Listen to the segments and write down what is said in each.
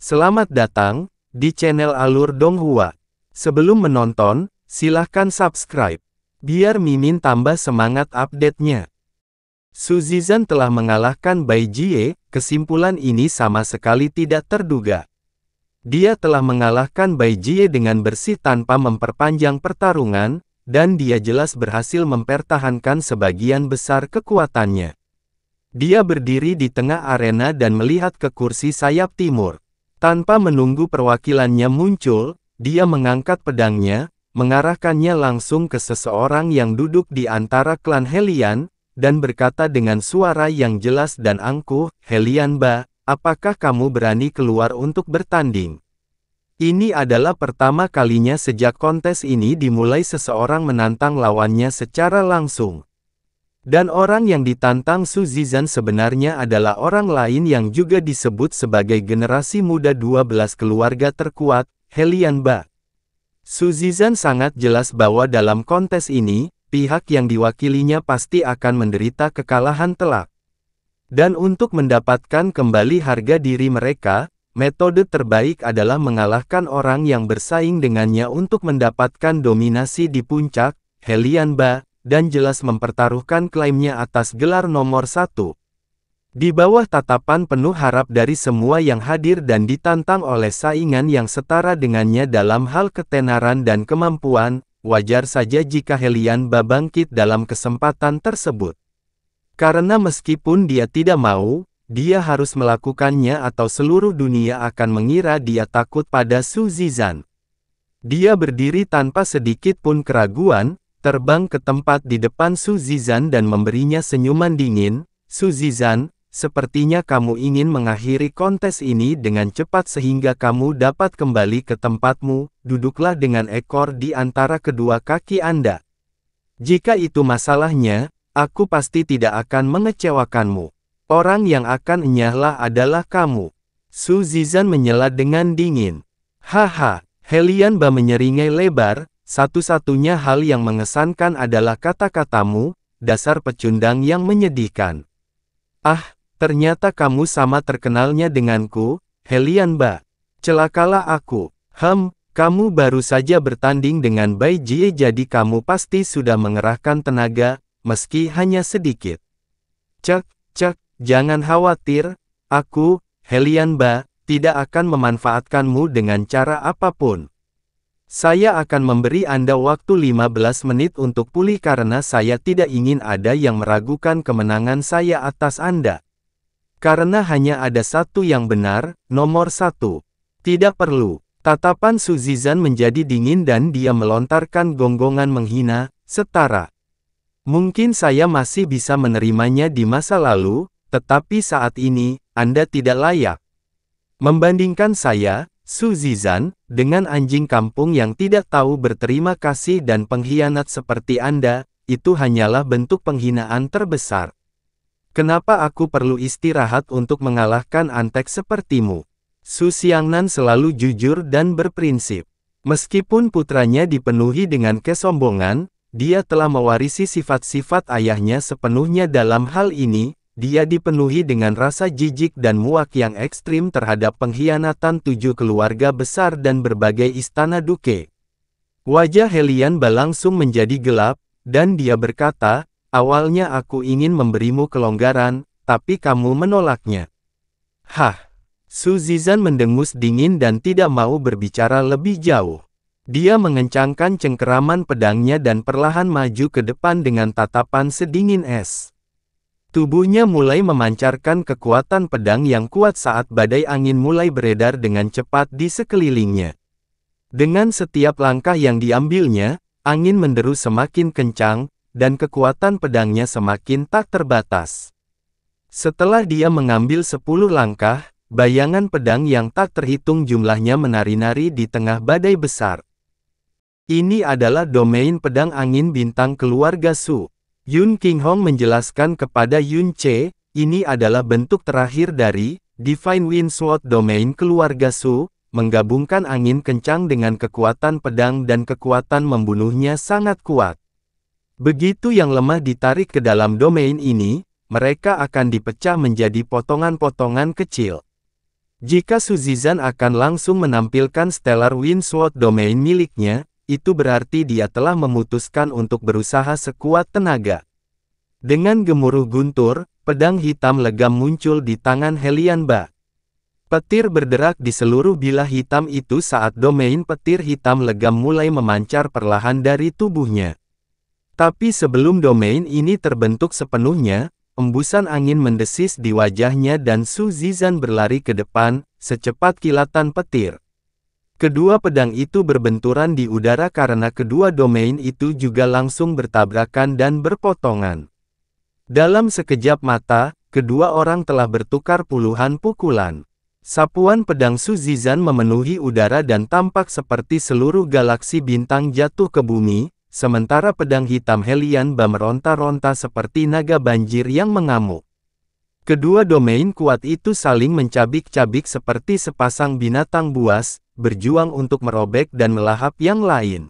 Selamat datang di channel Alur Donghua. Sebelum menonton, silahkan subscribe, biar Mimin tambah semangat update-nya. Su Zizan telah mengalahkan Bai Jie, kesimpulan ini sama sekali tidak terduga. Dia telah mengalahkan Bai Jie dengan bersih tanpa memperpanjang pertarungan, dan dia jelas berhasil mempertahankan sebagian besar kekuatannya. Dia berdiri di tengah arena dan melihat ke kursi sayap timur. Tanpa menunggu perwakilannya muncul, dia mengangkat pedangnya, mengarahkannya langsung ke seseorang yang duduk di antara klan Helian, dan berkata dengan suara yang jelas dan angkuh, "Helian Ba, apakah kamu berani keluar untuk bertanding?" Ini adalah pertama kalinya sejak kontes ini dimulai seseorang menantang lawannya secara langsung. Dan orang yang ditantang Su Zizan sebenarnya adalah orang lain yang juga disebut sebagai generasi muda 12 keluarga terkuat, Helian Ba. Su Zizan sangat jelas bahwa dalam kontes ini, pihak yang diwakilinya pasti akan menderita kekalahan telak. Dan untuk mendapatkan kembali harga diri mereka, metode terbaik adalah mengalahkan orang yang bersaing dengannya untuk mendapatkan dominasi di puncak, Helian Ba, dan jelas mempertaruhkan klaimnya atas gelar nomor 1. Di bawah tatapan penuh harap dari semua yang hadir dan ditantang oleh saingan yang setara dengannya dalam hal ketenaran dan kemampuan, wajar saja jika Helian Ba bangkit dalam kesempatan tersebut. Karena meskipun dia tidak mau, dia harus melakukannya atau seluruh dunia akan mengira dia takut pada Su Zizan. Dia berdiri tanpa sedikit pun keraguan, terbang ke tempat di depan Su Zizan dan memberinya senyuman dingin. "Su Zizan, sepertinya kamu ingin mengakhiri kontes ini dengan cepat sehingga kamu dapat kembali ke tempatmu. Duduklah dengan ekor di antara kedua kaki Anda. Jika itu masalahnya, aku pasti tidak akan mengecewakanmu. Orang yang akan enyahlah adalah kamu." Su Zizan menyela dengan dingin. "Haha." Helian Ba menyeringai lebar. "Satu-satunya hal yang mengesankan adalah kata-katamu, dasar pecundang yang menyedihkan." "Ah, ternyata kamu sama terkenalnya denganku, Helian Ba. Celakalah aku." Kamu baru saja bertanding dengan Bai Jie jadi kamu pasti sudah mengerahkan tenaga, meski hanya sedikit." Cek, jangan khawatir, aku, Helian Ba, tidak akan memanfaatkanmu dengan cara apapun. Saya akan memberi Anda waktu 15 menit untuk pulih karena saya tidak ingin ada yang meragukan kemenangan saya atas Anda. Karena hanya ada satu yang benar, nomor 1. Tidak perlu. Tatapan Su Zizan menjadi dingin dan dia melontarkan gonggongan menghina, "Setara. Mungkin saya masih bisa menerimanya di masa lalu, tetapi saat ini, Anda tidak layak. Membandingkan saya, Su Zizan, dengan anjing kampung yang tidak tahu berterima kasih dan pengkhianat seperti Anda, itu hanyalah bentuk penghinaan terbesar. Kenapa aku perlu istirahat untuk mengalahkan antek sepertimu?" Su Xiangnan selalu jujur dan berprinsip. Meskipun putranya dipenuhi dengan kesombongan, dia telah mewarisi sifat-sifat ayahnya sepenuhnya dalam hal ini. Dia dipenuhi dengan rasa jijik dan muak yang ekstrim terhadap pengkhianatan 7 keluarga besar dan berbagai istana duke. Wajah Helian Ba langsung menjadi gelap, dan dia berkata, "Awalnya aku ingin memberimu kelonggaran, tapi kamu menolaknya." "Hah?" Su Zizan mendengus dingin dan tidak mau berbicara lebih jauh. Dia mengencangkan cengkeraman pedangnya dan perlahan maju ke depan dengan tatapan sedingin es. Tubuhnya mulai memancarkan kekuatan pedang yang kuat saat badai angin mulai beredar dengan cepat di sekelilingnya. Dengan setiap langkah yang diambilnya, angin menderu semakin kencang, dan kekuatan pedangnya semakin tak terbatas. Setelah dia mengambil 10 langkah, bayangan pedang yang tak terhitung jumlahnya menari-nari di tengah badai besar. Ini adalah domain pedang angin bintang keluarga Su. Yun Qinghong menjelaskan kepada Yun Ce, ini adalah bentuk terakhir dari Divine Wind Sword domain keluarga Su, menggabungkan angin kencang dengan kekuatan pedang dan kekuatan membunuhnya sangat kuat. Begitu yang lemah ditarik ke dalam domain ini, mereka akan dipecah menjadi potongan-potongan kecil. Jika Su Zizan akan langsung menampilkan Stellar Wind Sword Domain miliknya, itu berarti dia telah memutuskan untuk berusaha sekuat tenaga. Dengan gemuruh guntur, pedang hitam legam muncul di tangan Helian Ba. Petir berderak di seluruh bilah hitam itu saat domain petir hitam legam mulai memancar perlahan dari tubuhnya. Tapi sebelum domain ini terbentuk sepenuhnya, embusan angin mendesis di wajahnya dan Su Zizan berlari ke depan, secepat kilatan petir. Kedua pedang itu berbenturan di udara karena kedua domain itu juga langsung bertabrakan dan berpotongan. Dalam sekejap mata, kedua orang telah bertukar puluhan pukulan. Sapuan pedang Su Zizan memenuhi udara dan tampak seperti seluruh galaksi bintang jatuh ke bumi, sementara pedang hitam Helian Ba meronta-ronta seperti naga banjir yang mengamuk. Kedua domain kuat itu saling mencabik-cabik seperti sepasang binatang buas, berjuang untuk merobek dan melahap yang lain.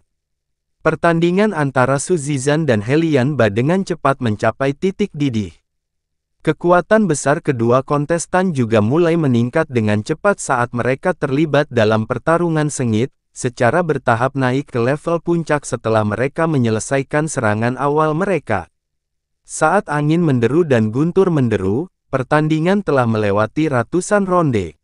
Pertandingan antara Su Zizan dan Helian Ba dengan cepat mencapai titik didih. Kekuatan besar kedua kontestan juga mulai meningkat dengan cepat saat mereka terlibat dalam pertarungan sengit, secara bertahap naik ke level puncak setelah mereka menyelesaikan serangan awal mereka. Saat angin menderu dan guntur menderu, pertandingan telah melewati ratusan ronde.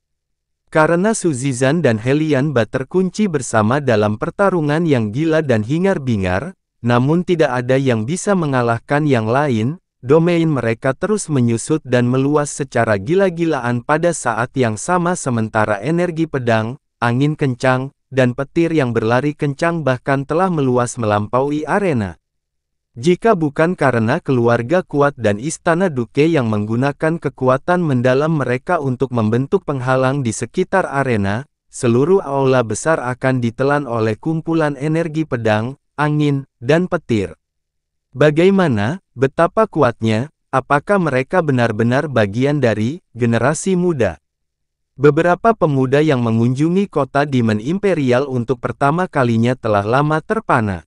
Karena Su Zizan dan Helian Ba terkunci bersama dalam pertarungan yang gila dan hingar-bingar, namun tidak ada yang bisa mengalahkan yang lain, domain mereka terus menyusut dan meluas secara gila-gilaan pada saat yang sama sementara energi pedang, angin kencang, dan petir yang berlari kencang bahkan telah meluas melampaui arena. Jika bukan karena keluarga kuat dan istana duke yang menggunakan kekuatan mendalam mereka untuk membentuk penghalang di sekitar arena, seluruh aula besar akan ditelan oleh kumpulan energi pedang, angin, dan petir. Bagaimana, betapa kuatnya, apakah mereka benar-benar bagian dari generasi muda? Beberapa pemuda yang mengunjungi kota Demon Imperial untuk pertama kalinya telah lama terpana.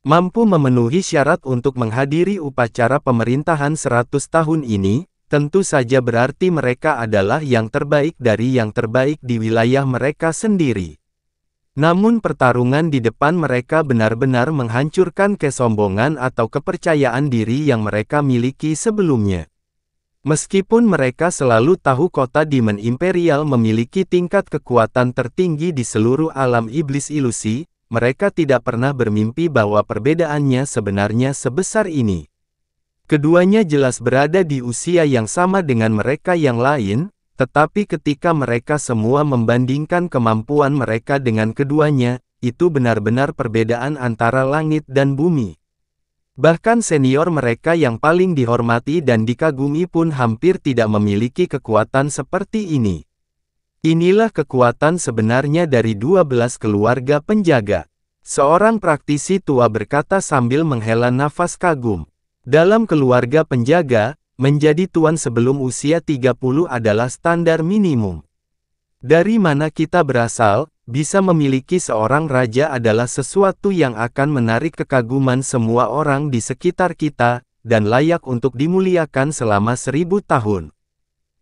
Mampu memenuhi syarat untuk menghadiri upacara pemerintahan 100 tahun ini, tentu saja berarti mereka adalah yang terbaik dari yang terbaik di wilayah mereka sendiri. Namun pertarungan di depan mereka benar-benar menghancurkan kesombongan atau kepercayaan diri yang mereka miliki sebelumnya. Meskipun mereka selalu tahu kota Demon Imperial memiliki tingkat kekuatan tertinggi di seluruh alam iblis ilusi, mereka tidak pernah bermimpi bahwa perbedaannya sebenarnya sebesar ini. Keduanya jelas berada di usia yang sama dengan mereka yang lain, tetapi ketika mereka semua membandingkan kemampuan mereka dengan keduanya, itu benar-benar perbedaan antara langit dan bumi. Bahkan senior mereka yang paling dihormati dan dikagumi pun hampir tidak memiliki kekuatan seperti ini. Inilah kekuatan sebenarnya dari 12 keluarga penjaga. Seorang praktisi tua berkata sambil menghela nafas kagum. Dalam keluarga penjaga, menjadi tuan sebelum usia 30 adalah standar minimum. Dari mana kita berasal, bisa memiliki seorang raja adalah sesuatu yang akan menarik kekaguman semua orang di sekitar kita, dan layak untuk dimuliakan selama 1000 tahun.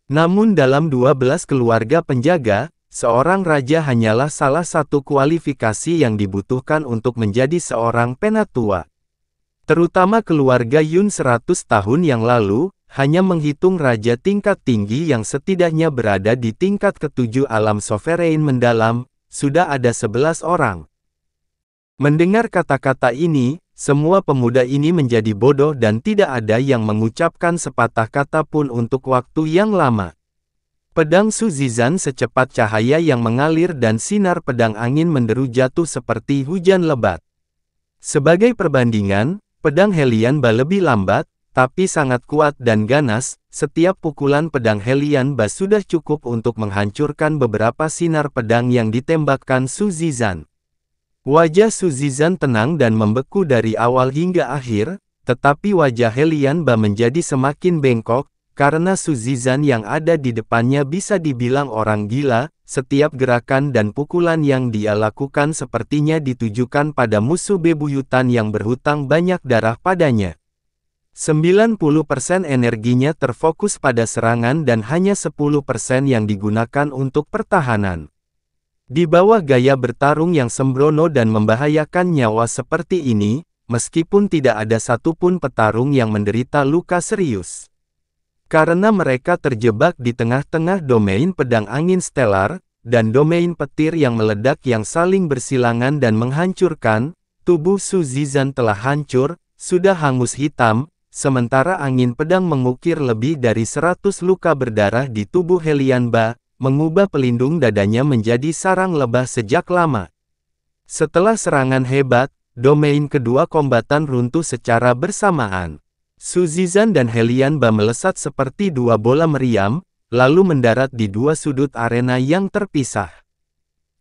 Namun dalam 12 keluarga penjaga, seorang raja hanyalah salah satu kualifikasi yang dibutuhkan untuk menjadi seorang penatua. Terutama keluarga Yun 100 tahun yang lalu, hanya menghitung raja tingkat tinggi yang setidaknya berada di tingkat ke-7 alam sovereign mendalam, sudah ada 11 orang. Mendengar kata-kata ini, semua pemuda ini menjadi bodoh dan tidak ada yang mengucapkan sepatah kata pun untuk waktu yang lama. Pedang Su Zizan secepat cahaya yang mengalir dan sinar pedang angin menderu jatuh seperti hujan lebat. Sebagai perbandingan, pedang Helian Ba lebih lambat, tapi sangat kuat dan ganas. Setiap pukulan pedang Helian Ba sudah cukup untuk menghancurkan beberapa sinar pedang yang ditembakkan Su Zizan. Wajah Su Zizan tenang dan membeku dari awal hingga akhir, tetapi wajah Helian Ba menjadi semakin bengkok, karena Su Zizan yang ada di depannya bisa dibilang orang gila. Setiap gerakan dan pukulan yang dia lakukan sepertinya ditujukan pada musuh bebuyutan yang berhutang banyak darah padanya. 90% energinya terfokus pada serangan dan hanya 10% yang digunakan untuk pertahanan. Di bawah gaya bertarung yang sembrono dan membahayakan nyawa seperti ini, meskipun tidak ada satupun petarung yang menderita luka serius. Karena mereka terjebak di tengah-tengah domain pedang angin stellar, dan domain petir yang meledak yang saling bersilangan dan menghancurkan, tubuh Su Zizan telah hancur, sudah hangus hitam, sementara angin pedang mengukir lebih dari 100 luka berdarah di tubuh Helian Ba, mengubah pelindung dadanya menjadi sarang lebah sejak lama. Setelah serangan hebat, domain kedua kombatan runtuh secara bersamaan. Su Zizan dan Helian Ba melesat seperti dua bola meriam, lalu mendarat di dua sudut arena yang terpisah.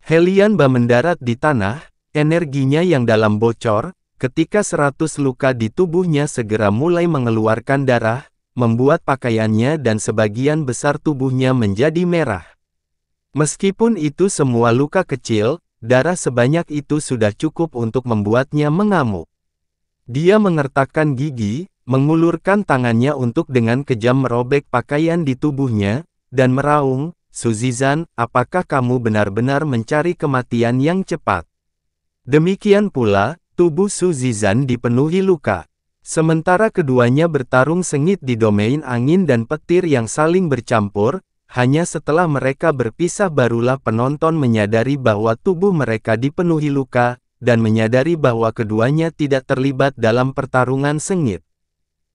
Helian Ba mendarat di tanah, energinya yang dalam bocor, ketika 100 luka di tubuhnya segera mulai mengeluarkan darah, membuat pakaiannya dan sebagian besar tubuhnya menjadi merah. Meskipun itu semua luka kecil, darah sebanyak itu sudah cukup untuk membuatnya mengamuk. Dia mengertakkan gigi, mengulurkan tangannya untuk dengan kejam merobek pakaian di tubuhnya, dan meraung, "Su Zizan, apakah kamu benar-benar mencari kematian yang cepat?" Demikian pula, tubuh Su Zizan dipenuhi luka. Sementara keduanya bertarung sengit di domain angin dan petir yang saling bercampur, hanya setelah mereka berpisah barulah penonton menyadari bahwa tubuh mereka dipenuhi luka, dan menyadari bahwa keduanya tidak terlibat dalam pertarungan sengit.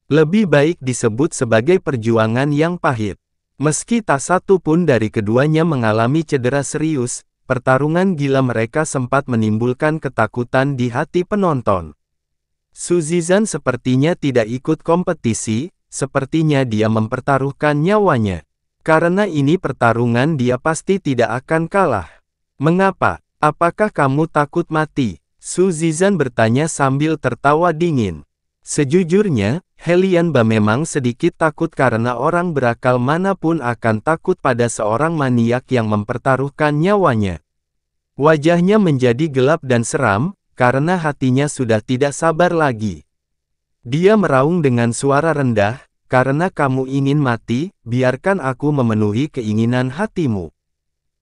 Lebih baik disebut sebagai perjuangan yang pahit. Meski tak satu pun dari keduanya mengalami cedera serius, pertarungan gila mereka sempat menimbulkan ketakutan di hati penonton. Su Zizan sepertinya tidak ikut kompetisi, sepertinya dia mempertaruhkan nyawanya. Karena ini pertarungan dia pasti tidak akan kalah. Mengapa? Apakah kamu takut mati? Su Zizan bertanya sambil tertawa dingin. Sejujurnya, Helian Ba memang sedikit takut karena orang berakal manapun akan takut pada seorang maniak yang mempertaruhkan nyawanya. Wajahnya menjadi gelap dan seram, karena hatinya sudah tidak sabar lagi. Dia meraung dengan suara rendah, "Karena kamu ingin mati, biarkan aku memenuhi keinginan hatimu."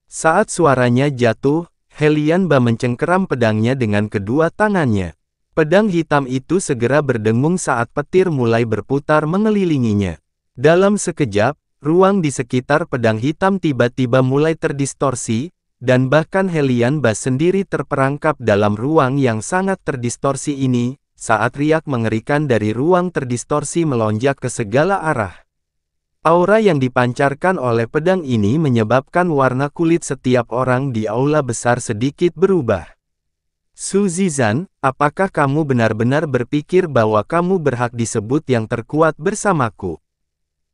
Saat suaranya jatuh, Helian Ba mencengkeram pedangnya dengan kedua tangannya. Pedang hitam itu segera berdengung saat petir mulai berputar mengelilinginya. Dalam sekejap, ruang di sekitar pedang hitam tiba-tiba mulai terdistorsi, dan bahkan Helian Ba sendiri terperangkap dalam ruang yang sangat terdistorsi ini, saat riak mengerikan dari ruang terdistorsi melonjak ke segala arah. Aura yang dipancarkan oleh pedang ini menyebabkan warna kulit setiap orang di aula besar sedikit berubah. "Su Zizan, apakah kamu benar-benar berpikir bahwa kamu berhak disebut yang terkuat bersamaku?"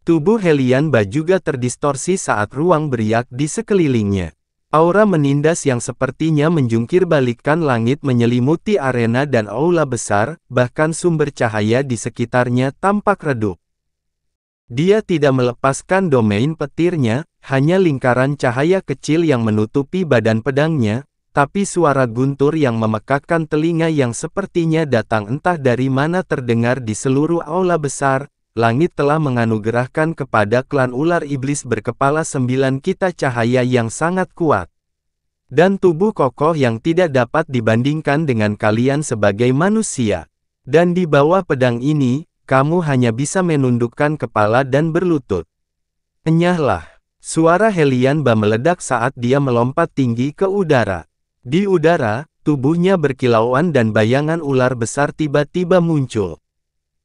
Tubuh Helian Ba juga terdistorsi saat ruang beriak di sekelilingnya. Aura menindas yang sepertinya menjungkir balikkan langit menyelimuti arena dan aula besar, bahkan sumber cahaya di sekitarnya tampak redup. Dia tidak melepaskan domain petirnya, hanya lingkaran cahaya kecil yang menutupi badan pedangnya, tapi suara guntur yang memekakkan telinga yang sepertinya datang entah dari mana terdengar di seluruh aula besar. Langit telah menganugerahkan kepada klan ular iblis berkepala 9 kita cahaya yang sangat kuat. Dan tubuh kokoh yang tidak dapat dibandingkan dengan kalian sebagai manusia. Dan di bawah pedang ini, kamu hanya bisa menundukkan kepala dan berlutut. Enyahlah. Suara Helian Ba meledak saat dia melompat tinggi ke udara. Di udara, tubuhnya berkilauan dan bayangan ular besar tiba-tiba muncul.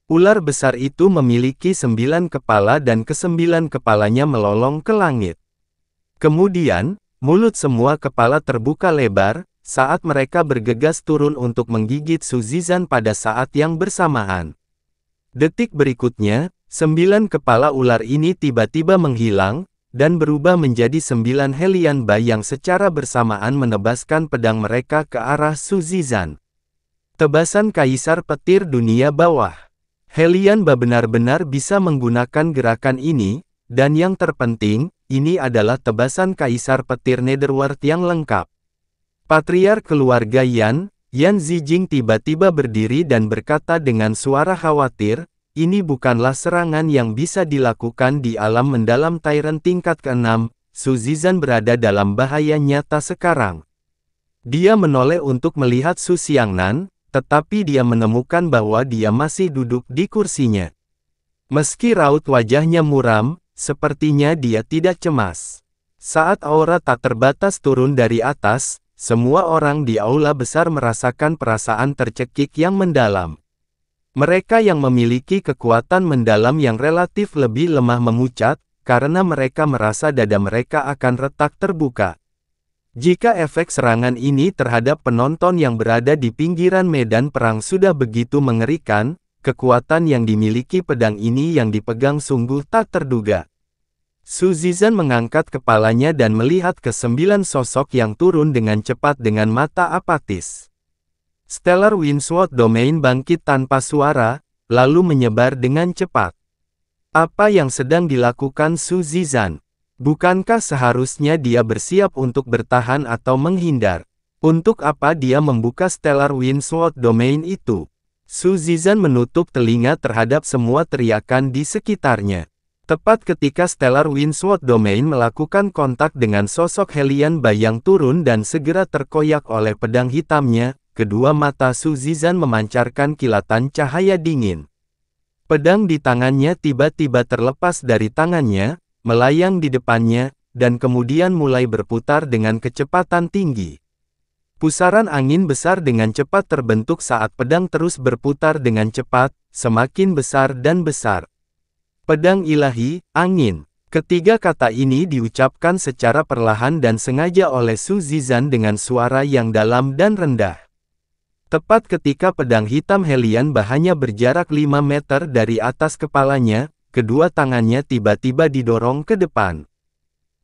Ular besar itu memiliki 9 kepala dan ke-9 kepalanya melolong ke langit. Kemudian, mulut semua kepala terbuka lebar, saat mereka bergegas turun untuk menggigit Su Zizan pada saat yang bersamaan. Detik berikutnya, 9 kepala ular ini tiba-tiba menghilang, dan berubah menjadi 9 Helian Ba yang secara bersamaan menebaskan pedang mereka ke arah Su Zizan. Tebasan Kaisar Petir Dunia Bawah. Helian Ba benar-benar bisa menggunakan gerakan ini, dan yang terpenting, ini adalah tebasan Kaisar Petir Netherworld yang lengkap. Patriark keluarga Yan Zijing tiba-tiba berdiri dan berkata dengan suara khawatir, ini bukanlah serangan yang bisa dilakukan di alam mendalam Tyrant tingkat ke-6, Su Zizan berada dalam bahaya nyata sekarang. Dia menoleh untuk melihat Su Xiangnan, tetapi dia menemukan bahwa dia masih duduk di kursinya. Meski raut wajahnya muram, sepertinya dia tidak cemas. Saat aura tak terbatas turun dari atas, semua orang di aula besar merasakan perasaan tercekik yang mendalam. Mereka yang memiliki kekuatan mendalam yang relatif lebih lemah memucat, karena mereka merasa dada mereka akan retak terbuka. Jika efek serangan ini terhadap penonton yang berada di pinggiran medan perang sudah begitu mengerikan, kekuatan yang dimiliki pedang ini yang dipegang sungguh tak terduga. Su Zizan mengangkat kepalanya dan melihat ke 9 sosok yang turun dengan cepat dengan mata apatis. Stellar Windsword Domain bangkit tanpa suara, lalu menyebar dengan cepat. Apa yang sedang dilakukan Su Zizan? Bukankah seharusnya dia bersiap untuk bertahan atau menghindar? Untuk apa dia membuka Stellar Windsword Domain itu? Su Zizan menutup telinga terhadap semua teriakan di sekitarnya. Tepat ketika Stellar Windsword Domain melakukan kontak dengan sosok Helian Ba yang turun dan segera terkoyak oleh pedang hitamnya, kedua mata Su Zizan memancarkan kilatan cahaya dingin. Pedang di tangannya tiba-tiba terlepas dari tangannya, melayang di depannya, dan kemudian mulai berputar dengan kecepatan tinggi. Pusaran angin besar dengan cepat terbentuk saat pedang terus berputar dengan cepat, semakin besar dan besar. Pedang ilahi, angin. Ketiga kata ini diucapkan secara perlahan dan sengaja oleh Su Zizan dengan suara yang dalam dan rendah. Tepat ketika pedang hitam Helian Ba hanya berjarak 5 meter dari atas kepalanya, kedua tangannya tiba-tiba didorong ke depan.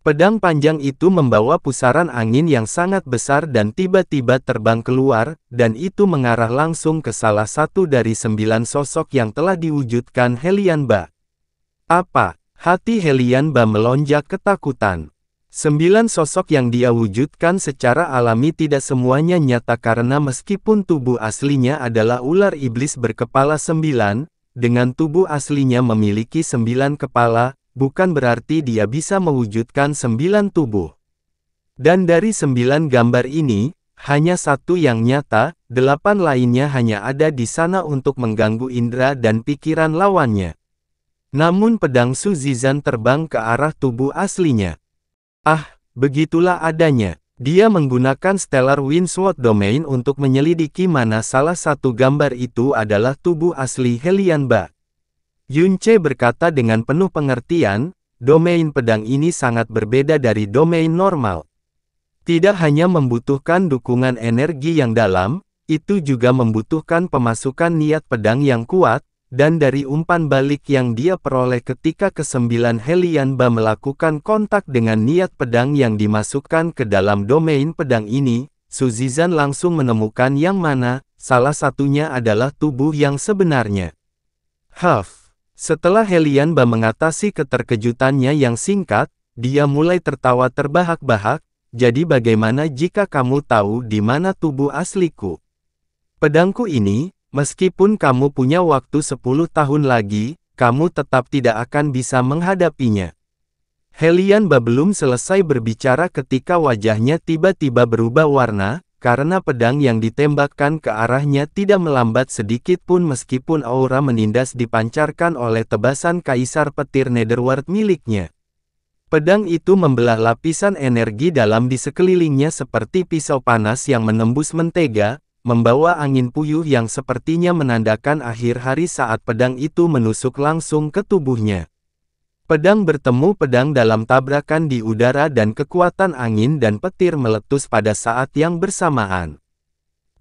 Pedang panjang itu membawa pusaran angin yang sangat besar dan tiba-tiba terbang keluar, dan itu mengarah langsung ke salah satu dari 9 sosok yang telah diwujudkan Helian Ba. Apa? Hati Helian Ba melonjak ketakutan. 9 sosok yang dia wujudkan secara alami tidak semuanya nyata karena meskipun tubuh aslinya adalah ular iblis berkepala 9, dengan tubuh aslinya memiliki 9 kepala, bukan berarti dia bisa mewujudkan 9 tubuh. Dan dari 9 gambar ini, hanya satu yang nyata, 8 lainnya hanya ada di sana untuk mengganggu indera dan pikiran lawannya. Namun pedang Su Zizan terbang ke arah tubuh aslinya. Ah, begitulah adanya. Dia menggunakan Stellar Windsword Domain untuk menyelidiki mana salah satu gambar itu adalah tubuh asli Helian Ba. Yunce berkata dengan penuh pengertian, domain pedang ini sangat berbeda dari domain normal. Tidak hanya membutuhkan dukungan energi yang dalam, itu juga membutuhkan pemasukan niat pedang yang kuat, dan dari umpan balik yang dia peroleh ketika ke-9 Helian Ba melakukan kontak dengan niat pedang yang dimasukkan ke dalam domain pedang ini, Su Zizan langsung menemukan yang mana, salah satunya adalah tubuh yang sebenarnya. Setelah Helian Ba mengatasi keterkejutannya yang singkat, dia mulai tertawa terbahak-bahak, jadi bagaimana jika kamu tahu di mana tubuh asliku? Pedangku ini, meskipun kamu punya waktu 10 tahun lagi, kamu tetap tidak akan bisa menghadapinya. Helian Ba belum selesai berbicara ketika wajahnya tiba-tiba berubah warna, karena pedang yang ditembakkan ke arahnya tidak melambat sedikit pun meskipun aura menindas dipancarkan oleh tebasan Kaisar Petir Netherworld miliknya. Pedang itu membelah lapisan energi dalam di sekelilingnya seperti pisau panas yang menembus mentega, membawa angin puyuh yang sepertinya menandakan akhir hari saat pedang itu menusuk langsung ke tubuhnya. Pedang bertemu pedang dalam tabrakan di udara dan kekuatan angin dan petir meletus pada saat yang bersamaan.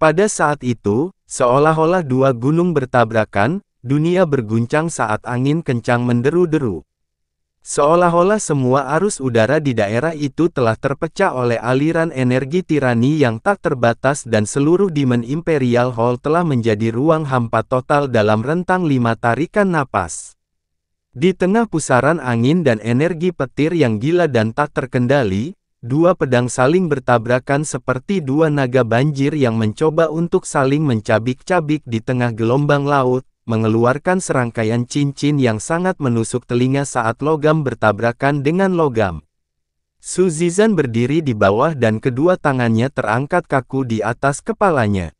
Pada saat itu, seolah-olah dua gunung bertabrakan, dunia berguncang saat angin kencang menderu-deru. Seolah-olah semua arus udara di daerah itu telah terpecah oleh aliran energi tirani yang tak terbatas dan seluruh Demon Imperial Hall telah menjadi ruang hampa total dalam rentang 5 tarikan napas. Di tengah pusaran angin dan energi petir yang gila dan tak terkendali, dua pedang saling bertabrakan seperti dua naga banjir yang mencoba untuk saling mencabik-cabik di tengah gelombang laut, mengeluarkan serangkaian cincin yang sangat menusuk telinga saat logam bertabrakan dengan logam. Su Zizan berdiri di bawah dan kedua tangannya terangkat kaku di atas kepalanya.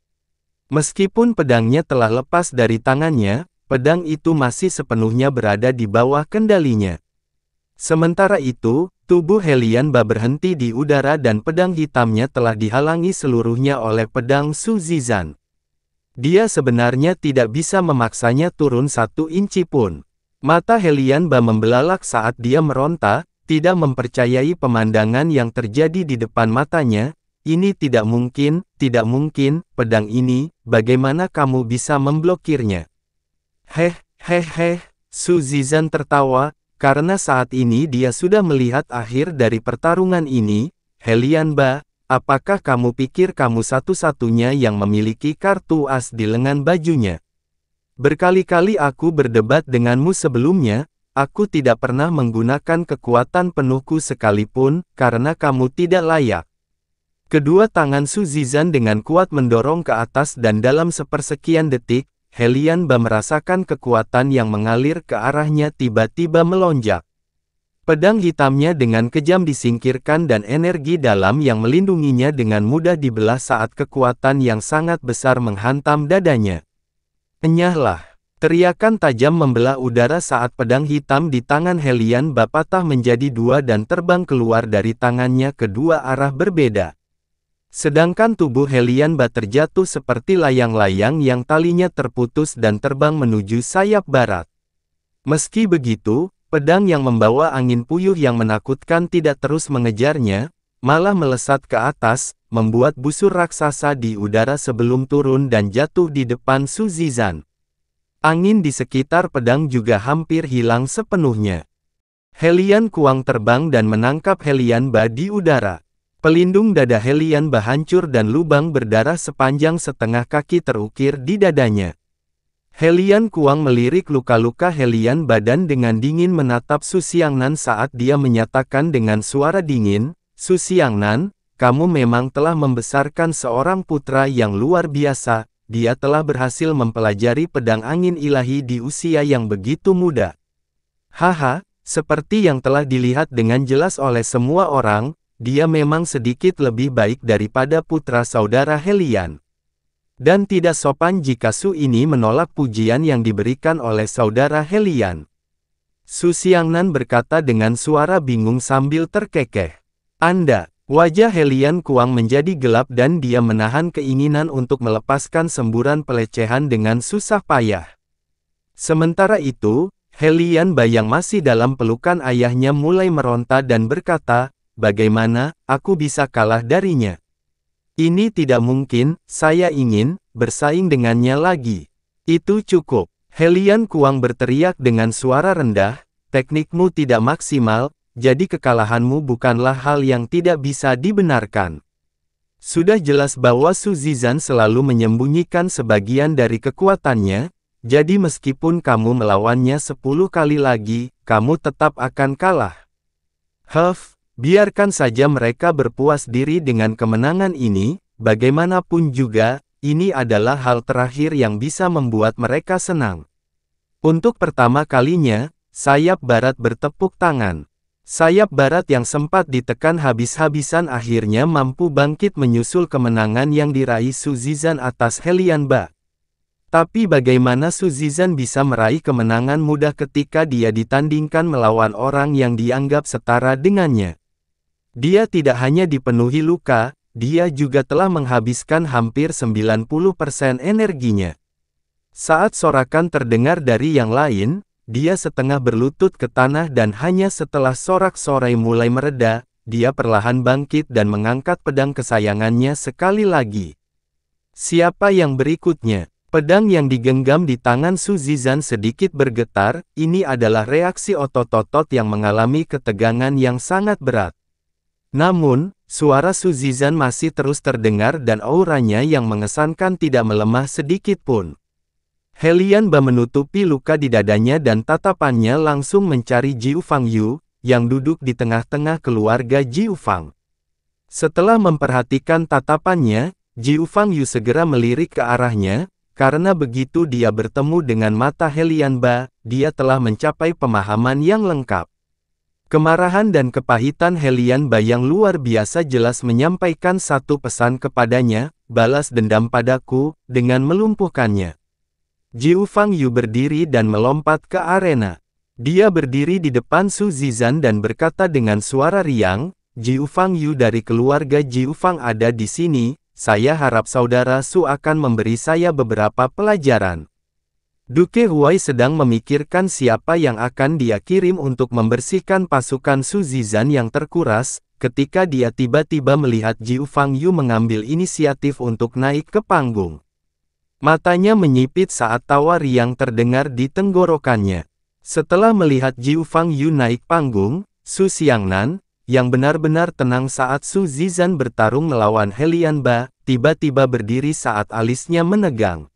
Meskipun pedangnya telah lepas dari tangannya, pedang itu masih sepenuhnya berada di bawah kendalinya. Sementara itu, tubuh Helianba berhenti di udara dan pedang hitamnya telah dihalangi seluruhnya oleh pedang Su Zizan. Dia sebenarnya tidak bisa memaksanya turun 1 inci pun. Mata Helianba membelalak saat dia meronta, tidak mempercayai pemandangan yang terjadi di depan matanya. Ini tidak mungkin, pedang ini, bagaimana kamu bisa memblokirnya? Su Zizan tertawa, karena saat ini dia sudah melihat akhir dari pertarungan ini. Helianba, apakah kamu pikir kamu satu-satunya yang memiliki kartu as di lengan bajunya? Berkali-kali aku berdebat denganmu sebelumnya. Aku tidak pernah menggunakan kekuatan penuhku sekalipun, karena kamu tidak layak. Kedua tangan Su Zizan dengan kuat mendorong ke atas dan dalam sepersekian detik, Helianba merasakan kekuatan yang mengalir ke arahnya tiba-tiba melonjak. Pedang hitamnya dengan kejam disingkirkan dan energi dalam yang melindunginya dengan mudah dibelah saat kekuatan yang sangat besar menghantam dadanya. Enyahlah! Teriakan tajam membelah udara saat pedang hitam di tangan Helianba patah menjadi 2 dan terbang keluar dari tangannya ke 2 arah berbeda. Sedangkan tubuh Helianba terjatuh seperti layang-layang yang talinya terputus dan terbang menuju sayap barat. Meski begitu, pedang yang membawa angin puyuh yang menakutkan tidak terus mengejarnya, malah melesat ke atas, membuat busur raksasa di udara sebelum turun dan jatuh di depan Su Zizan. Angin di sekitar pedang juga hampir hilang sepenuhnya. Helian Kuang terbang dan menangkap Helianba di udara. Pelindung dada Helianba hancur dan lubang berdarah sepanjang setengah kaki terukir di dadanya. Helian Kuang melirik luka-luka Helianba dan dengan dingin menatap Su Xiangnan saat dia menyatakan dengan suara dingin, Su Xiangnan, kamu memang telah membesarkan seorang putra yang luar biasa. Dia telah berhasil mempelajari pedang angin ilahi di usia yang begitu muda. Haha, seperti yang telah dilihat dengan jelas oleh semua orang, dia memang sedikit lebih baik daripada putra saudara Helian. Dan tidak sopan jika Su ini menolak pujian yang diberikan oleh saudara Helian. Su Xiangnan berkata dengan suara bingung sambil terkekeh. Wajah Helian Kuang menjadi gelap dan dia menahan keinginan untuk melepaskan semburan pelecehan dengan susah payah. Sementara itu, Helianba yang masih dalam pelukan ayahnya mulai meronta dan berkata, bagaimana, aku bisa kalah darinya? Ini tidak mungkin, saya ingin bersaing dengannya lagi. Itu cukup. Helian Kuang berteriak dengan suara rendah, teknikmu tidak maksimal, jadi kekalahanmu bukanlah hal yang tidak bisa dibenarkan. Sudah jelas bahwa Su Zizan selalu menyembunyikan sebagian dari kekuatannya, jadi meskipun kamu melawannya 10 kali lagi, kamu tetap akan kalah. Biarkan saja mereka berpuas diri dengan kemenangan ini, bagaimanapun juga, ini adalah hal terakhir yang bisa membuat mereka senang. Untuk pertama kalinya, sayap barat bertepuk tangan. Sayap barat yang sempat ditekan habis-habisan akhirnya mampu bangkit menyusul kemenangan yang diraih Su Zizan atas Helianba. Tapi bagaimana Su Zizan bisa meraih kemenangan mudah ketika dia ditandingkan melawan orang yang dianggap setara dengannya? Dia tidak hanya dipenuhi luka, dia juga telah menghabiskan hampir 90% energinya. Saat sorakan terdengar dari yang lain, dia setengah berlutut ke tanah dan hanya setelah sorak-sorai mulai mereda, dia perlahan bangkit dan mengangkat pedang kesayangannya sekali lagi. Siapa yang berikutnya? Pedang yang digenggam di tangan Su Zizan sedikit bergetar, ini adalah reaksi otot-otot yang mengalami ketegangan yang sangat berat. Namun, suara Su Zizan masih terus terdengar dan auranya yang mengesankan tidak melemah sedikit pun. Helianba menutupi luka di dadanya dan tatapannya langsung mencari Jiu Fangyu, yang duduk di tengah-tengah keluarga Jiu Fang. Setelah memperhatikan tatapannya, Jiu Fangyu segera melirik ke arahnya, karena begitu dia bertemu dengan mata Helianba, dia telah mencapai pemahaman yang lengkap. Kemarahan dan kepahitan Helianba yang luar biasa jelas menyampaikan satu pesan kepadanya, balas dendam padaku, dengan melumpuhkannya. Jiu Fangyu berdiri dan melompat ke arena. Dia berdiri di depan Su Zizan dan berkata dengan suara riang, Jiu Fangyu dari keluarga Jiu Fang ada di sini, saya harap saudara Su akan memberi saya beberapa pelajaran. Duke Huai sedang memikirkan siapa yang akan dia kirim untuk membersihkan pasukan Su Zizan yang terkuras, ketika dia tiba-tiba melihat Jiu Fangyu mengambil inisiatif untuk naik ke panggung. Matanya menyipit saat tawa riang terdengar di tenggorokannya. Setelah melihat Jiu Fangyu naik panggung, Su Xiangnan, yang benar-benar tenang saat Su Zizan bertarung melawan Helianba, tiba-tiba berdiri saat alisnya menegang.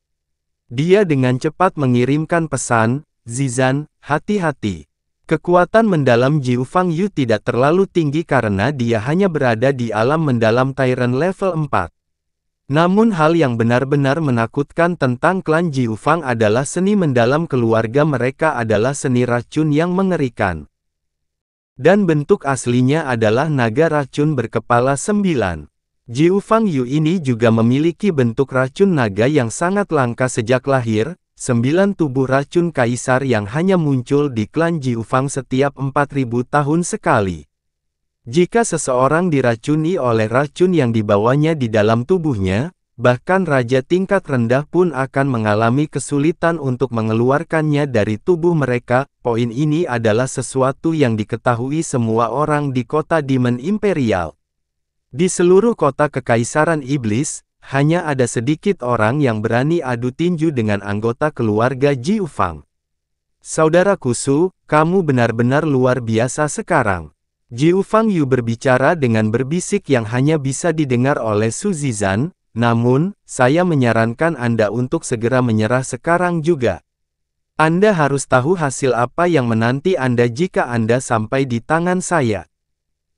Dia dengan cepat mengirimkan pesan, Zizan, hati-hati. Kekuatan mendalam Jiu Fangyu tidak terlalu tinggi karena dia hanya berada di alam mendalam Tyrant level 4. Namun hal yang benar-benar menakutkan tentang klan Jiu Fang adalah seni mendalam keluarga mereka adalah seni racun yang mengerikan. Dan bentuk aslinya adalah naga racun berkepala 9. Jiu Fangyu ini juga memiliki bentuk racun naga yang sangat langka sejak lahir, 9 tubuh racun kaisar yang hanya muncul di klan Jiu Fang setiap 4000 tahun sekali. Jika seseorang diracuni oleh racun yang dibawanya di dalam tubuhnya, bahkan raja tingkat rendah pun akan mengalami kesulitan untuk mengeluarkannya dari tubuh mereka. Poin ini adalah sesuatu yang diketahui semua orang di kota Demon Imperial. Di seluruh kota Kekaisaran Iblis, hanya ada sedikit orang yang berani adu tinju dengan anggota keluarga Jiu Fang. Saudaraku Su, kamu benar-benar luar biasa sekarang. Jiu Fangyu berbicara dengan berbisik yang hanya bisa didengar oleh Su Zizan, namun, saya menyarankan Anda untuk segera menyerah sekarang juga. Anda harus tahu hasil apa yang menanti Anda jika Anda sampai di tangan saya.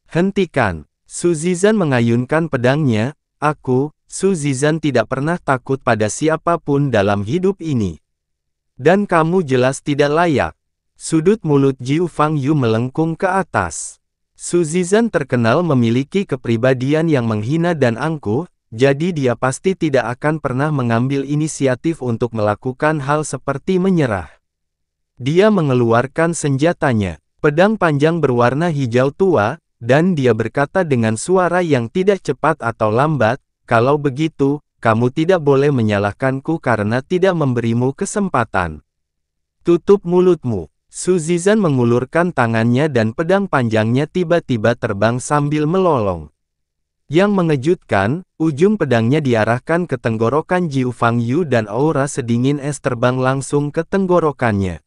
Hentikan. Su Zizan mengayunkan pedangnya, aku, Su Zizan tidak pernah takut pada siapapun dalam hidup ini. Dan kamu jelas tidak layak. Sudut mulut Jiu Fangyu melengkung ke atas. Su Zizan terkenal memiliki kepribadian yang menghina dan angkuh, jadi dia pasti tidak akan pernah mengambil inisiatif untuk melakukan hal seperti menyerah. Dia mengeluarkan senjatanya, pedang panjang berwarna hijau tua, dan dia berkata dengan suara yang tidak cepat atau lambat, kalau begitu, kamu tidak boleh menyalahkanku karena tidak memberimu kesempatan. Tutup mulutmu. Su Zizan mengulurkan tangannya dan pedang panjangnya tiba-tiba terbang sambil melolong. Yang mengejutkan, ujung pedangnya diarahkan ke tenggorokan Jiu Fangyu dan aura sedingin es terbang langsung ke tenggorokannya.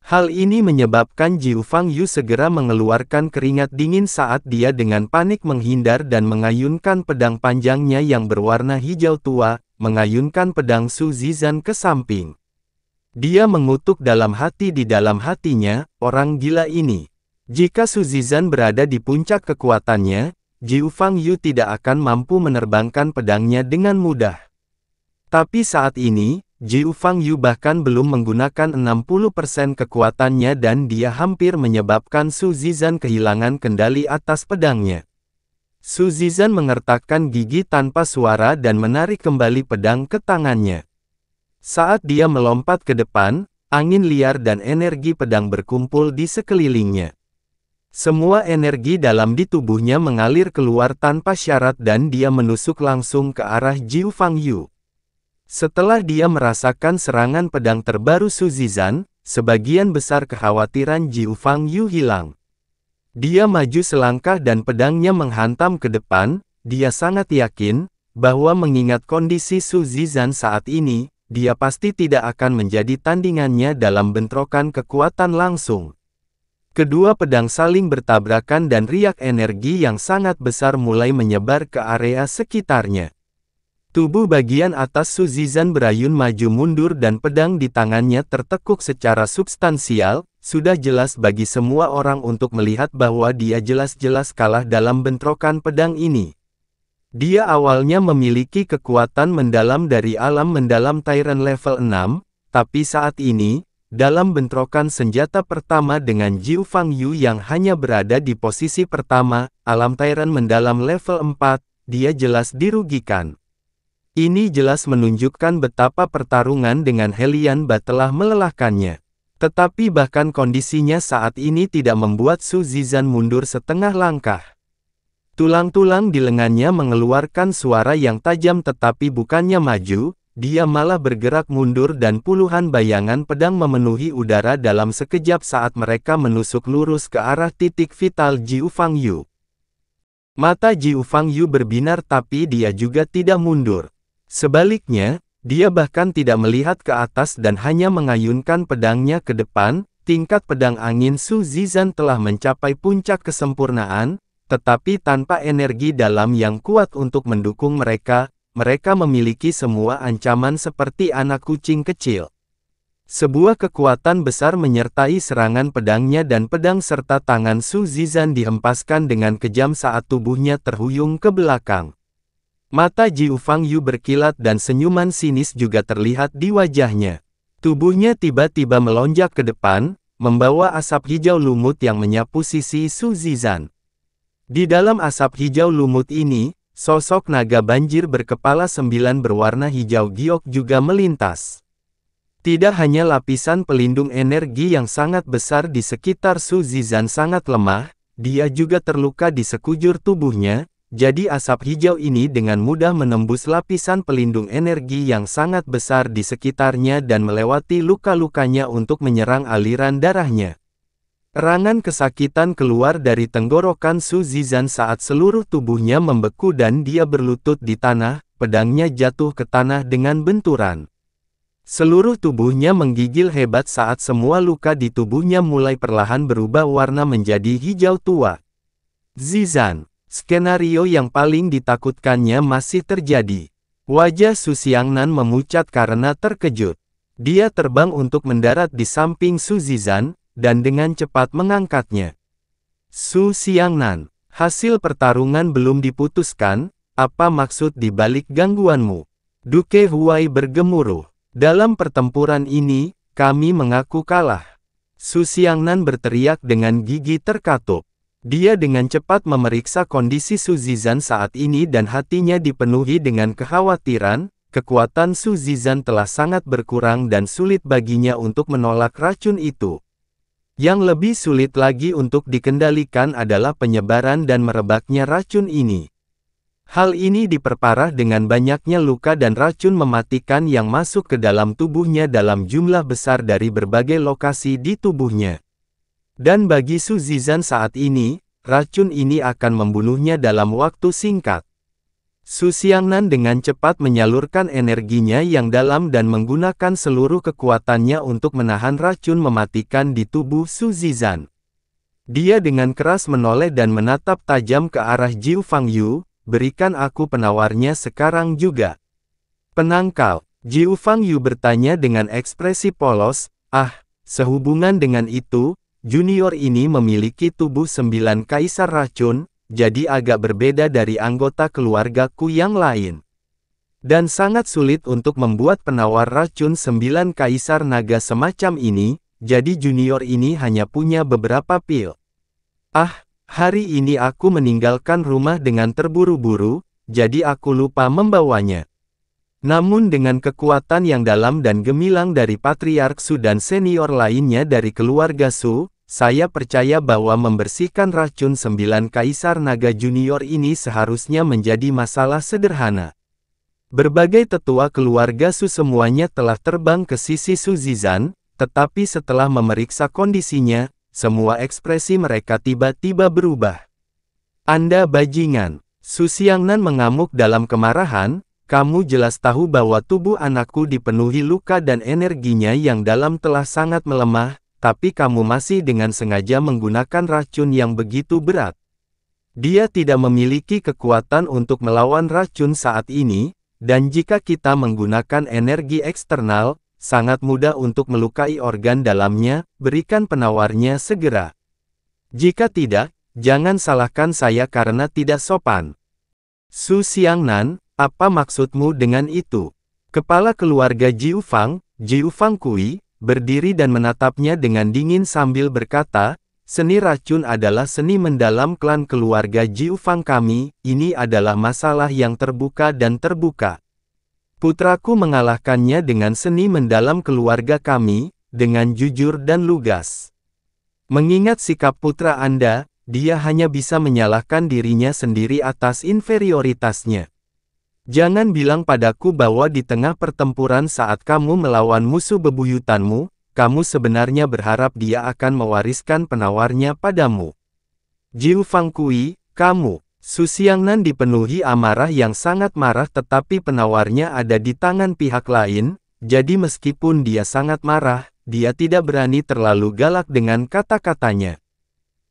Hal ini menyebabkan Jiu Fangyu segera mengeluarkan keringat dingin saat dia dengan panik menghindar dan mengayunkan pedang panjangnya yang berwarna hijau tua, mengayunkan pedang Su Zizan ke samping. Dia mengutuk dalam hati di dalam hatinya, orang gila ini. Jika Su Zizan berada di puncak kekuatannya, Jiu Fangyu tidak akan mampu menerbangkan pedangnya dengan mudah. Tapi saat ini, Jiu Fangyu bahkan belum menggunakan 60% kekuatannya dan dia hampir menyebabkan Su Zizan kehilangan kendali atas pedangnya. Su Zizan mengertakkan gigi tanpa suara dan menarik kembali pedang ke tangannya. Saat dia melompat ke depan, angin liar dan energi pedang berkumpul di sekelilingnya. Semua energi dalam di tubuhnya mengalir keluar tanpa syarat dan dia menusuk langsung ke arah Jiu Fangyu. Setelah dia merasakan serangan pedang terbaru Su Zizan, sebagian besar kekhawatiran Jiu Fangyu hilang. Dia maju selangkah dan pedangnya menghantam ke depan, dia sangat yakin, bahwa mengingat kondisi Su Zizan saat ini, dia pasti tidak akan menjadi tandingannya dalam bentrokan kekuatan langsung. Kedua pedang saling bertabrakan dan riak energi yang sangat besar mulai menyebar ke area sekitarnya. Tubuh bagian atas Su Zizan berayun maju mundur dan pedang di tangannya tertekuk secara substansial, sudah jelas bagi semua orang untuk melihat bahwa dia jelas-jelas kalah dalam bentrokan pedang ini. Dia awalnya memiliki kekuatan mendalam dari alam mendalam Tyrant level 6, tapi saat ini, dalam bentrokan senjata pertama dengan Jiu Fangyu yang hanya berada di posisi pertama, alam Tyrant mendalam level 4, dia jelas dirugikan. Ini jelas menunjukkan betapa pertarungan dengan Helian Ba telah melelahkannya. Tetapi bahkan kondisinya saat ini tidak membuat Su Zizan mundur setengah langkah. Tulang-tulang di lengannya mengeluarkan suara yang tajam tetapi bukannya maju, dia malah bergerak mundur dan puluhan bayangan pedang memenuhi udara dalam sekejap saat mereka menusuk lurus ke arah titik vital Jiu Fangyu. Mata Jiu Fangyu berbinar tapi dia juga tidak mundur. Sebaliknya, dia bahkan tidak melihat ke atas dan hanya mengayunkan pedangnya ke depan. Tingkat pedang angin Su Zizan telah mencapai puncak kesempurnaan, tetapi tanpa energi dalam yang kuat untuk mendukung mereka, mereka memiliki semua ancaman seperti anak kucing kecil. Sebuah kekuatan besar menyertai serangan pedangnya dan pedang serta tangan Su Zizan dihempaskan dengan kejam saat tubuhnya terhuyung ke belakang. Mata Jiu Fangyu berkilat dan senyuman sinis juga terlihat di wajahnya. Tubuhnya tiba-tiba melonjak ke depan, membawa asap hijau lumut yang menyapu sisi Su Zizan. Di dalam asap hijau lumut ini, sosok naga banjir berkepala 9 berwarna hijau giok juga melintas. Tidak hanya lapisan pelindung energi yang sangat besar di sekitar Su Zizan sangat lemah, dia juga terluka di sekujur tubuhnya, jadi asap hijau ini dengan mudah menembus lapisan pelindung energi yang sangat besar di sekitarnya dan melewati luka-lukanya untuk menyerang aliran darahnya. Erangan kesakitan keluar dari tenggorokan Su Zizan saat seluruh tubuhnya membeku dan dia berlutut di tanah, pedangnya jatuh ke tanah dengan benturan. Seluruh tubuhnya menggigil hebat saat semua luka di tubuhnya mulai perlahan berubah warna menjadi hijau tua. Zizan, skenario yang paling ditakutkannya masih terjadi. Wajah Su Xiangnan memucat karena terkejut. Dia terbang untuk mendarat di samping Su Zizan, dan dengan cepat mengangkatnya. Su Xiangnan, hasil pertarungan belum diputuskan, apa maksud di balik gangguanmu? Duke Huai bergemuruh. Dalam pertempuran ini, kami mengaku kalah. Su Xiangnan berteriak dengan gigi terkatup. Dia dengan cepat memeriksa kondisi Su Zizan saat ini dan hatinya dipenuhi dengan kekhawatiran. Kekuatan Su Zizan telah sangat berkurang dan sulit baginya untuk menolak racun itu. Yang lebih sulit lagi untuk dikendalikan adalah penyebaran dan merebaknya racun ini. Hal ini diperparah dengan banyaknya luka dan racun mematikan yang masuk ke dalam tubuhnya dalam jumlah besar dari berbagai lokasi di tubuhnya. Dan bagi Su Zizan saat ini, racun ini akan membunuhnya dalam waktu singkat. Su Xiangnan dengan cepat menyalurkan energinya yang dalam dan menggunakan seluruh kekuatannya untuk menahan racun mematikan di tubuh Su Zizan. Dia dengan keras menoleh dan menatap tajam ke arah Jiu Fangyu, berikan aku penawarnya sekarang juga. Penangkal, Jiu Fangyu bertanya dengan ekspresi polos, sehubungan dengan itu, junior ini memiliki tubuh 9 kaisar racun, jadi agak berbeda dari anggota keluargaku yang lain. Dan sangat sulit untuk membuat penawar racun 9 kaisar naga semacam ini, jadi junior ini hanya punya beberapa pil. Hari ini aku meninggalkan rumah dengan terburu-buru, jadi aku lupa membawanya. Namun dengan kekuatan yang dalam dan gemilang dari Patriark Su dan senior lainnya dari keluarga Su, saya percaya bahwa membersihkan racun 9 kaisar naga junior ini seharusnya menjadi masalah sederhana. Berbagai tetua keluarga Su semuanya telah terbang ke sisi Su Zizan, tetapi setelah memeriksa kondisinya, semua ekspresi mereka tiba-tiba berubah. Anda bajingan, Su Xiangnan mengamuk dalam kemarahan, kamu jelas tahu bahwa tubuh anakku dipenuhi luka dan energinya yang dalam telah sangat melemah, tapi kamu masih dengan sengaja menggunakan racun yang begitu berat. Dia tidak memiliki kekuatan untuk melawan racun saat ini, dan jika kita menggunakan energi eksternal, sangat mudah untuk melukai organ dalamnya, berikan penawarnya segera. Jika tidak, jangan salahkan saya karena tidak sopan. Su Xiangnan, apa maksudmu dengan itu? Kepala keluarga Jiu Fang Kui, berdiri dan menatapnya dengan dingin sambil berkata, seni racun adalah seni mendalam klan keluarga Jiu Fang kami, ini adalah masalah yang terbuka dan terbuka. Putraku mengalahkannya dengan seni mendalam keluarga kami, dengan jujur dan lugas. Mengingat sikap putra Anda, dia hanya bisa menyalahkan dirinya sendiri atas inferioritasnya. Jangan bilang padaku bahwa di tengah pertempuran saat kamu melawan musuh bebuyutanmu, kamu sebenarnya berharap dia akan mewariskan penawarnya padamu. Jiu Fang Kui, kamu. Su Xiangnan dipenuhi amarah yang sangat marah tetapi penawarnya ada di tangan pihak lain, jadi meskipun dia sangat marah, dia tidak berani terlalu galak dengan kata-katanya.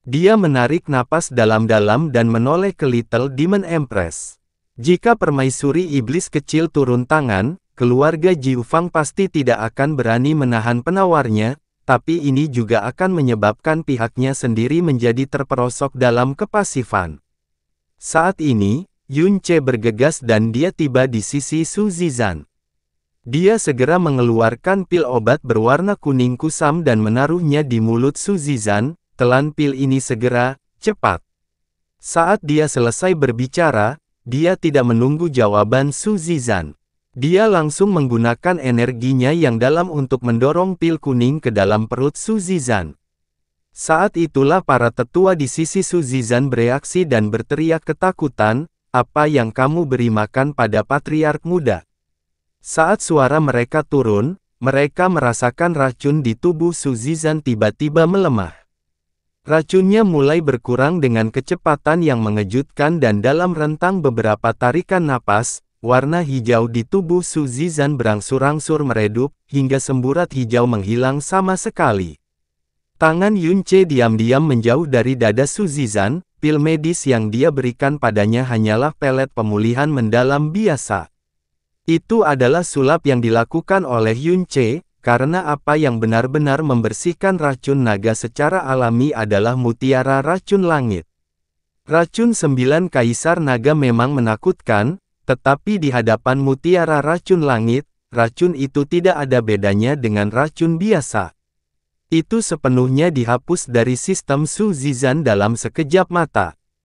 Dia menarik napas dalam-dalam dan menoleh ke Little Demon Empress. Jika permaisuri iblis kecil turun tangan, keluarga Jiu Fang pasti tidak akan berani menahan penawarnya, tapi ini juga akan menyebabkan pihaknya sendiri menjadi terperosok dalam kepasifan. Saat ini, Yun Ce bergegas dan dia tiba di sisi Su Zizan. Dia segera mengeluarkan pil obat berwarna kuning kusam dan menaruhnya di mulut Su Zizan. Telan pil ini segera, cepat. Saat dia selesai berbicara, dia tidak menunggu jawaban Su Zizan. Dia langsung menggunakan energinya yang dalam untuk mendorong pil kuning ke dalam perut Su Zizan. Saat itulah para tetua di sisi Su Zizan bereaksi dan berteriak ketakutan, apa yang kamu beri makan pada patriark muda? Saat suara mereka turun, mereka merasakan racun di tubuh Su Zizan tiba-tiba melemah. Racunnya mulai berkurang dengan kecepatan yang mengejutkan dan dalam rentang beberapa tarikan napas, warna hijau di tubuh Su Zizan berangsur-angsur meredup, hingga semburat hijau menghilang sama sekali. Tangan Yun Ce diam-diam menjauh dari dada Su Zizan, pil medis yang dia berikan padanya hanyalah pelet pemulihan mendalam biasa. Itu adalah sulap yang dilakukan oleh Yun Ce, karena apa yang benar-benar membersihkan racun naga secara alami adalah mutiara racun langit. Racun 9 kaisar naga memang menakutkan, tetapi di hadapan mutiara racun langit, racun itu tidak ada bedanya dengan racun biasa. Itu sepenuhnya dihapus dari sistem Su Zizan dalam sekejap mata.